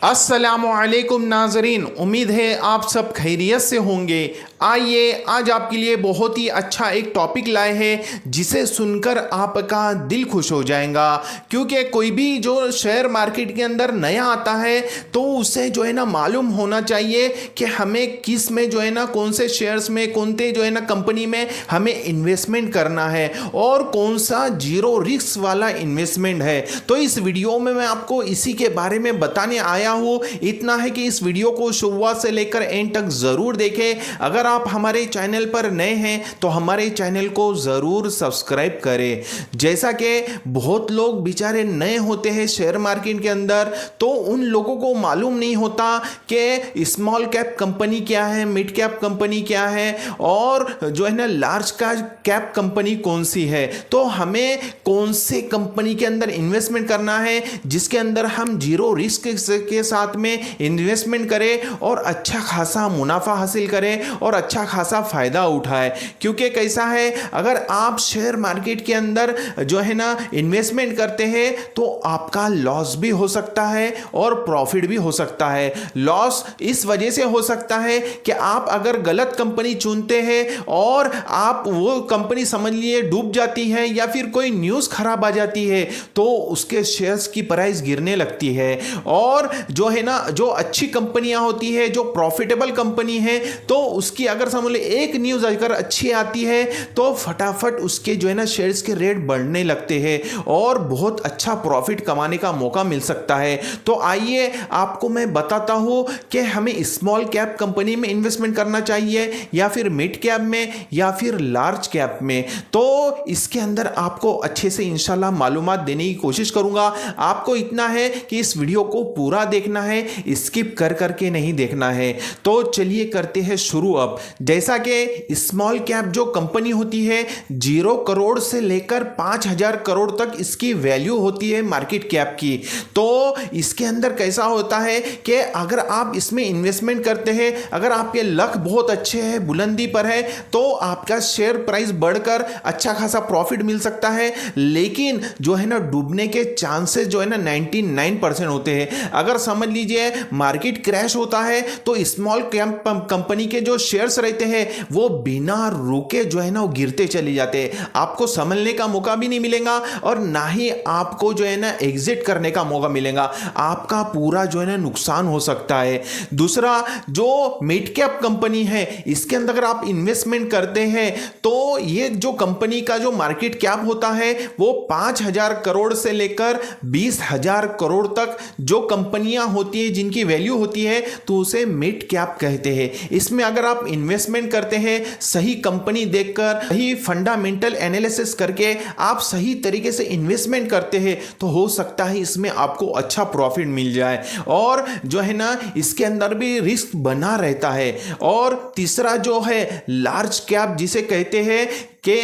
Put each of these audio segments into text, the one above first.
अस्सलामुअलैकुम नाजरीन, उम्मीद है आप सब खैरियत से होंगे। आइए आज आपके लिए बहुत ही अच्छा एक टॉपिक लाए हैं जिसे सुनकर आपका दिल खुश हो जाएगा। क्योंकि कोई भी जो शेयर मार्केट के अंदर नया आता है तो उसे जो है ना मालूम होना चाहिए कि हमें किस में जो है ना कौन से शेयर्स में कौन से जो है ना कंपनी में हमें इन्वेस्टमेंट करना है और कौन सा जीरो रिस्क वाला इन्वेस्टमेंट है। तो इस वीडियो में मैं आपको इसी के बारे में बताने आया हूं। इतना है कि इस वीडियो को शुरुआत से लेकर एंड तक जरूर देखें। अगर आप हमारे चैनल पर नए हैं तो हमारे चैनल को जरूर सब्सक्राइब करें। जैसा कि बहुत लोग बेचारे नए होते हैं शेयर मार्केट के अंदर, तो उन लोगों को मालूम नहीं होता कि स्मॉल कैप कंपनी क्या है, मिड कैप कंपनी क्या है और जो है ना लार्ज कैप कंपनी कौन सी है। तो हमें कौन से कंपनी के अंदर इन्वेस्टमेंट करना है जिसके अंदर हम जीरो रिस्क के साथ में इन्वेस्टमेंट करें और अच्छा खासा मुनाफा हासिल करें और अच्छा खासा फायदा उठाए। क्योंकि कैसा है, अगर आप शेयर मार्केट के अंदर जो है ना इन्वेस्टमेंट करते हैं तो आपका लॉस भी हो सकता है और प्रॉफिट भी हो सकता है। लॉस इस वजह से हो सकता है कि आप अगर गलत कंपनी चुनते हैं और आप वो कंपनी समझ लिए डूब जाती है या फिर कोई न्यूज़ खराब आ जाती है तो उसके शेयर्स की प्राइस गिरने लगती है। और जो है ना जो अच्छी कंपनियां होती है, जो प्रॉफिटेबल कंपनी है, तो उसकी अगर समझ लो एक न्यूज़ अगर अच्छी आती है तो फटाफट उसके जो है ना शेयर्स के रेट बढ़ने लगते हैं और बहुत अच्छा प्रॉफिट कमाने का मौका मिल सकता है। तो आइए आपको मैं बताता हूं कि हमें स्मॉल कैप कंपनी में इन्वेस्टमेंट करना चाहिए या फिर मिड कैप में या फिर लार्ज कैप में। तो इसके अंदर आपको अच्छे से इंशाल्लाह मालूमात देने की कोशिश करूंगा। आपको इतना है कि इस वीडियो को पूरा देखना है, स्किप कर करके नहीं देखना है। तो चलिए करते हैं शुरू। अब जैसा कि स्मॉल कैप जो कंपनी होती है 0 करोड़ से लेकर 5,000 करोड़ तक इसकी वैल्यू होती है मार्केट कैप की। तो इसके अंदर कैसा होता है कि अगर आप इसमें इन्वेस्टमेंट करते हैं, अगर आपके लक बहुत अच्छे हैं, बुलंदी पर है, तो आपका शेयर प्राइस बढ़कर अच्छा खासा प्रॉफिट मिल सकता है। लेकिन जो है ना डूबने के चांसेस जो है ना 99% होते हैं। अगर समझ लीजिए मार्केट क्रैश होता है तो स्मॉल कैप कंपनी के जो शेयर्स रहते हैं वो बिना रुके जो है ना वो गिरते चले जाते हैं। आपको संभलने का मौका भी नहीं मिलेगा और ना ही आपको जो है ना एग्जिट करने का मौका मिलेगा। आपका पूरा जो है ना नुकसान हो सकता है। दूसरा, जो मिड कैप कंपनी है इसके अंदर अगर आप इन्वेस्टमेंट करते हैं तो ये जो कंपनी का जो मार्केट कैप होता है वो 5,000 करोड़ से लेकर 20,000 करोड़ तक जो कंपनियां होती है जिनकी वैल्यू होती है तो उसे मिड कैप कहते हैं। इसमें अगर आप इन्वेस्टमेंट करते हैं सही कंपनी देखकर, सही फंडामेंटल एनालिसिस करके आप सही तरीके से इन्वेस्टमेंट करते हैं तो हो सकता है इसमें आपको अच्छा प्रॉफिट मिल जाए और जो है ना इसके अंदर भी रिस्क बना रहता है। और तीसरा जो है लार्ज कैप जिसे कहते हैं कि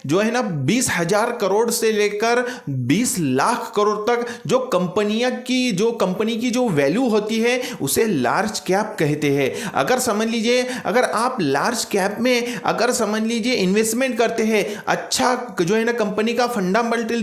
जो है ना 20,000 करोड़ से लेकर 20 लाख करोड़ तक जो कंपनी की जो वैल्यू होती है उसे लार्ज कैप कहते हैं। अगर समझ लीजिए अगर आप लार्ज कैप में अगर समझ लीजिए इन्वेस्टमेंट करते हैं, अच्छा जो है ना कंपनी का फंडामेंटल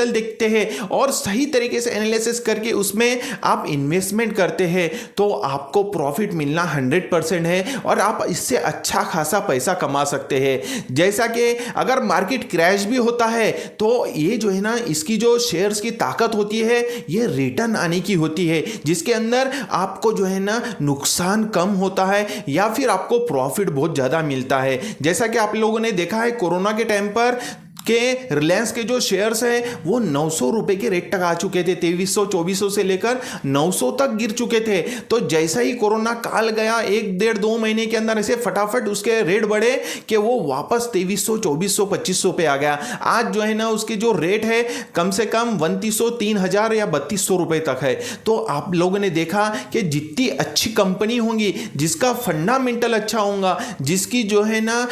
देखते हैं और सही तरीके से एनालिसिस करके उसमें आप इन्वेस्टमेंट करते हैं तो आपको प्रॉफिट मिलना 100% है और आप इससे अच्छा खासा पैसा कमा सकते हैं। जैसा कि अगर मार्केट क्रैश भी होता है तो ये जो है ना इसकी जो शेयर्स की ताकत होती है ये रिटर्न आने की होती है जिसके अंदर आपको जो है ना नुकसान कम होता है या फिर आपको प्रॉफिट बहुत ज़्यादा मिलता है। जैसा कि आप लोगों ने देखा है कोरोना के टाइम पर के रिलायंस के जो शेयर्स हैं वो 900 रुपए के रेट तक आ चुके थे। 2300-2400 से लेकर 900 तक गिर चुके थे। तो जैसा ही कोरोना काल गया 1-1.5-2 महीने के अंदर ऐसे फटाफट उसके रेट बढ़े कि वो वापस 2300-2400-2500 पे आ गया। आज जो है ना उसकी जो रेट है कम से कम 2900, 3000 या 3200 रुपए तक है। तो आप लोगों ने देखा कि जितनी अच्छी कंपनी होंगी, जिसका फंडामेंटल अच्छा होगा, जिसकी जो है ना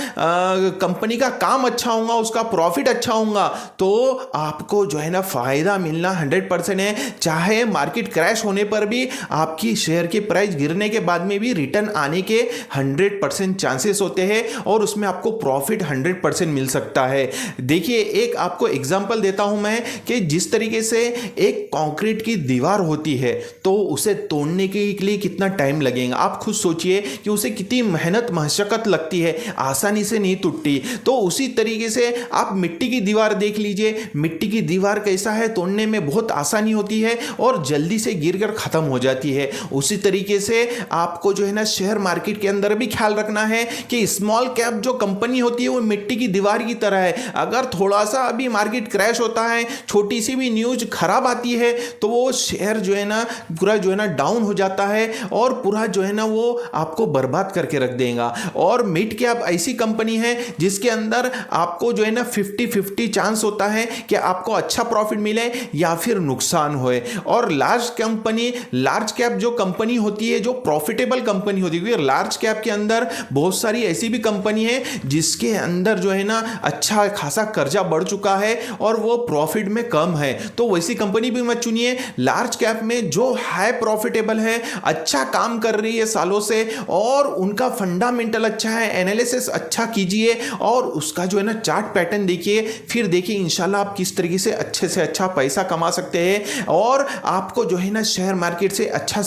कंपनी का काम अच्छा होगा, उसका प्रॉफिट प्रॉफिट अच्छा होगा तो आपको जो है ना फायदा मिलना 100% है। चाहे मार्केट क्रैश होने पर भी आपकी शेयर की प्राइस गिरने के बाद में भी रिटर्न आने के 100% चांसेस होते हैं और उसमें आपको प्रॉफिट 100% मिल सकता है। देखिए एक आपको एग्जांपल देता हूं मैं कि जिस तरीके से एक कंक्रीट की दीवार होती है तो उसे तोड़ने के लिए कितना टाइम लगेगा, आप खुद सोचिए कि उसे कितनी मेहनत मशक्कत लगती है, आसानी से नहीं टूटती। तो उसी तरीके से आप मिट्टी की दीवार देख लीजिए, मिट्टी की दीवार कैसा है, तोड़ने में बहुत आसानी होती है और जल्दी से गिरकर खत्म हो जाती है। उसी तरीके से आपको जो है ना शेयर मार्केट के अंदर भी ख्याल रखना है कि स्मॉल कैप जो कंपनी होती है वो मिट्टी की दीवार की तरह है। अगर थोड़ा सा अभी मार्केट क्रैश होता है, छोटी सी भी न्यूज खराब आती है तो वो शेयर जो है ना पूरा जो है ना डाउन हो जाता है और पूरा जो है ना वो आपको बर्बाद करके रख देगा। और मिड कैप ऐसी कंपनी है जिसके अंदर आपको जो है ना 50-50 चांस होता है कि आपको अच्छा प्रॉफिट मिले या फिर नुकसान होए। और लार्ज कंपनी, लार्ज कैप जो कंपनी होती है, जो प्रॉफिटेबल कंपनी होती है, लार्ज कैप के अंदर बहुत सारी ऐसी भी कंपनी है जिसके अंदर जो है ना अच्छा खासा कर्जा बढ़ चुका है और वो प्रॉफिट में कम है, तो वैसी कंपनी भी मत चुनिए। लार्ज कैप में जो हाई प्रॉफिटेबल है, अच्छा काम कर रही है सालों से और उनका फंडामेंटल अच्छा है, एनालिसिस अच्छा कीजिए और उसका जो है ना चार्ट पैटर्न देखिए, फिर देखिए इंशाल्लाह आप किस तरीके से अच्छा पैसा कमा सकते हैं और आपको जो है ना शेयर मार्केट से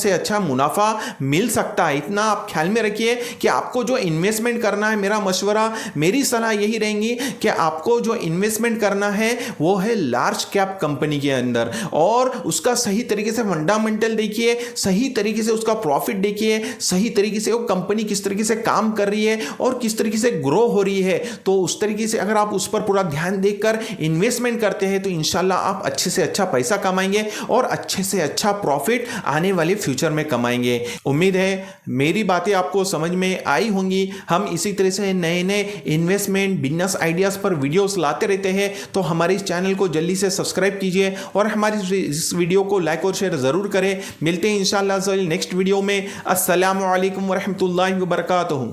अच्छा मुनाफा मिल सकता है। इतना आप ख्याल में रखिए कि आपको जो इन्वेस्टमेंट करना है, मेरा मशवरा, मेरी सलाह यही रहेंगी कि आपको जो इन्वेस्टमेंट करना है वो है लार्ज कैप कंपनी के अंदर और उसका सही तरीके से फंडामेंटल देखिए, सही तरीके से उसका प्रॉफिट देखिए, सही तरीके से वो कंपनी किस तरीके से काम कर रही है और किस तरीके से ग्रो हो रही है। तो उस तरीके से अगर आप उस पर पूरा ध्यान देकर इन्वेस्टमेंट करते हैं तो इंशाल्लाह आप अच्छे से अच्छा पैसा कमाएंगे और अच्छे से अच्छा प्रॉफिट आने वाले फ्यूचर में कमाएंगे। उम्मीद है मेरी बातें आपको समझ में आई होंगी। हम इसी तरह से नए नए इन्वेस्टमेंट बिजनेस आइडियाज पर वीडियोस लाते रहते हैं, तो हमारे इस चैनल को जल्दी से सब्सक्राइब कीजिए और हमारी इस वीडियो को लाइक और शेयर जरूर करें। मिलते हैं इंशाल्लाह नेक्स्ट वीडियो में। अस्सलामु अलैकुम वरहमतुल्लाहि वबरकातुहू।